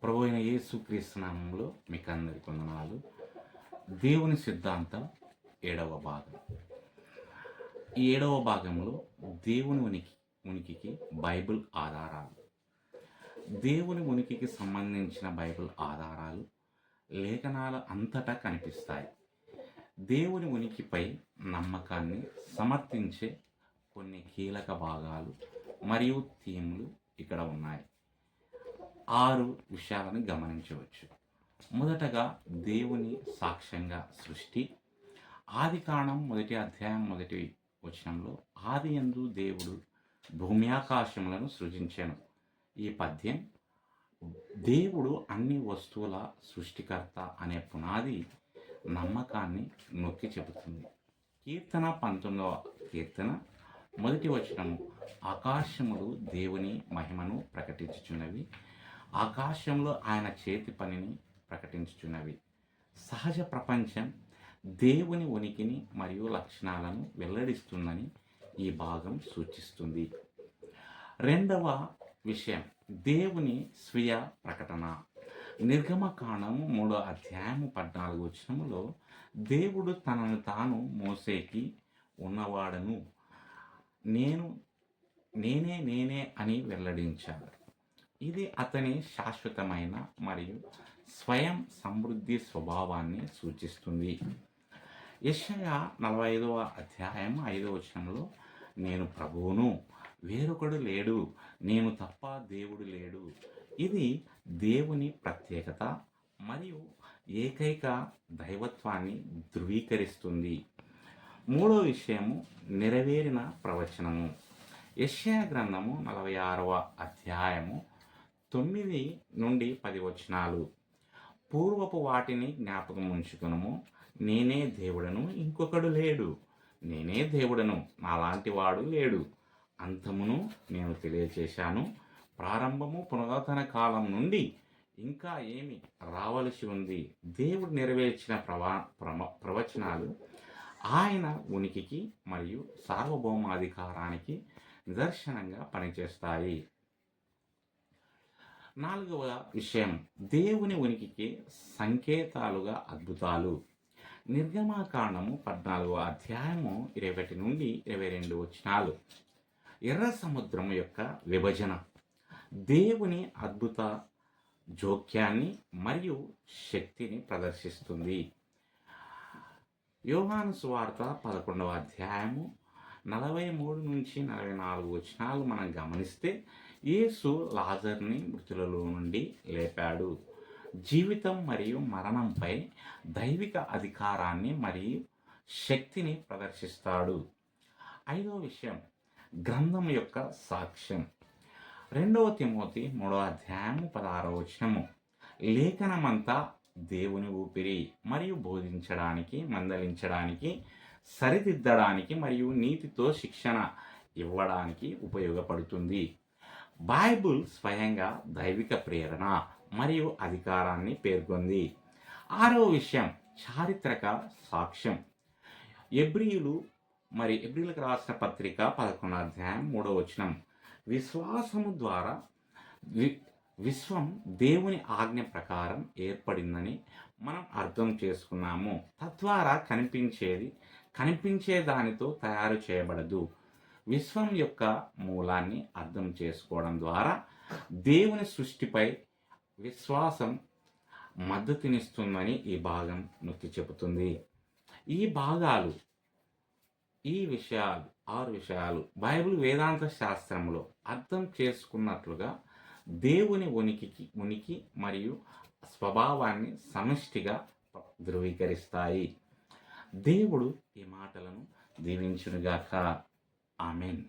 ప్రభు అయిన యేసుక్రీస్తు నామములో మీకు అందరికీ వందనాలు. దేవుని సిద్ధాంతం 7వ భాగం. ఈ 7వ భాగంలో దేవుని ఉనికికి బైబిల్ ఆధారాలు. దేవుని ఉనికికి సంబంధించిన బైబిల్ ఆధారాలు లేఖనాల అంతటా కనిపిస్తాయి. దేవుని ఉనికిపై నమ్మకాన్ని సమర్థించే కొన్ని కీలక భాగాలు మరియు థీమ్లు ఇక్కడ ఉన్నాయి. 6 విషయాలను గమనించవచ్చు. మొదటగా దేవుని సాక్ష్యంగా సృష్టి. ఆదికాండం 1వ అధ్యాయం 1వ వచనంలో ఆదియందు దేవుడు భూమి ఆకాశములను సృజించెను. ఈ పద్యం దేవుడు అన్ని వస్తువుల సృష్టికర్త అనే పునాది నమ్మకాన్ని నొక్కి చెబుతుంది. కీర్తన 19వ కీర్తన 1వ వచనము ఆకాశములు దేవుని మహిమను ప్రకటించుచున్నవి, ఆకాశంలో ఆయన చేతి పనిని ప్రకటించుచున్నవి. సహజ ప్రపంచం దేవుని ఉనికిని మరియు లక్షణాలను వెల్లడిస్తుందని ఈ భాగం సూచిస్తుంది. రెండవ విషయం దేవుని స్వీయ ప్రకటన. నిర్గమకాండం 3వ అధ్యాయం 14వ వచనములో దేవుడు తనను తాను మోసేకి ఉన్నవాడను, నేనే అని వెల్లడించాడు. ఇది అతని శాశ్వతమైన మరియు స్వయం సమృద్ధి స్వభావాన్ని సూచిస్తుంది. యెషయా 45వ అధ్యాయం 5వ వచనంలో నేను ప్రభువును, వేరొకడు లేడు, నేను తప్ప దేవుడు లేడు. ఇది దేవుని ప్రత్యేకత మరియు ఏకైక దైవత్వాన్ని ధృవీకరిస్తుంది. మూడో విషయము నెరవేరిన ప్రవచనము. యెషయా గ్రంథము 46వ అధ్యాయము 9 నుండి 10 వచనాలు. పూర్వపు వాటిని జ్ఞాపకం ఉంచుకునము, నేనే దేవుడను, ఇంకొకడు లేడు, నేనే దేవుడను, నాలాంటి వాడు లేడు. అంతమును నేను తెలియచేశాను, ప్రారంభము పురాతన కాలం నుండి ఇంకా ఏమి రావలసి ఉంది. దేవుడు నెరవేర్చిన ప్రవచనాలు ఆయన ఉనికికి మరియు సార్వభౌమాధికారానికి నిదర్శనంగా పనిచేస్తాయి. 4వ విషయం దేవుని ఉనికికి సంకేతాలుగా అద్భుతాలు. నిర్గమకాండము 14వ అధ్యాయము 21 నుండి 22 వచనాలు. ఎర్ర సముద్రం యొక్క విభజన దేవుని అద్భుత జోక్యాన్ని మరియు శక్తిని ప్రదర్శిస్తుంది. యోహాను సువార్త 11వ అధ్యాయము 43 నుంచి 44 వచనాలు మనం గమనిస్తే యేసు లాజర్ని మృతులలో నుండి లేపాడు. జీవితం మరియు మరణంపై దైవిక అధికారాన్ని మరియు శక్తిని ప్రదర్శిస్తాడు. 5వ విషయం గ్రంథం యొక్క సాక్ష్యం. 2వ తిమోతి 3వ అధ్యాయం 16వ వచనము లేఖనమంతా దేవుని ఊపిరి మరియు బోధించడానికి, మందలించడానికి, సరిదిద్దడానికి మరియు నీతితో శిక్షణ ఇవ్వడానికి ఉపయోగపడుతుంది. బైబిల్ స్వయంగా దైవిక ప్రేరణ మరియు అధికారాన్ని పేర్కొంది. 6వ విషయం చారిత్రక సాక్ష్యం. ఎబ్రీయులకు రాసిన పత్రిక 11వ అధ్యాయం 3వ వచనం విశ్వాసము ద్వారా విశ్వం దేవుని ఆజ్ఞ ప్రకారం ఏర్పడిందని మనం అర్థం చేసుకున్నాము. తద్వారా కనిపించే దానితో తయారు చేయబడదు. విశ్వం యొక్క మూలాన్ని అర్థం చేసుకోవడం ద్వారా దేవుని సృష్టిపై విశ్వాసం మద్దతునిస్తుందని ఈ భాగం నొక్కి చెబుతుంది. ఈ 6 విషయాలు బైబిల్ వేదాంత శాస్త్రంలో అర్థం చేసుకున్నట్లుగా దేవుని ఉనికి మరియు స్వభావాన్ని సమిష్టిగా ధృవీకరిస్తాయి. దేవుడు ఈ మాటలను దీవించునుగాక. ఆమేన్.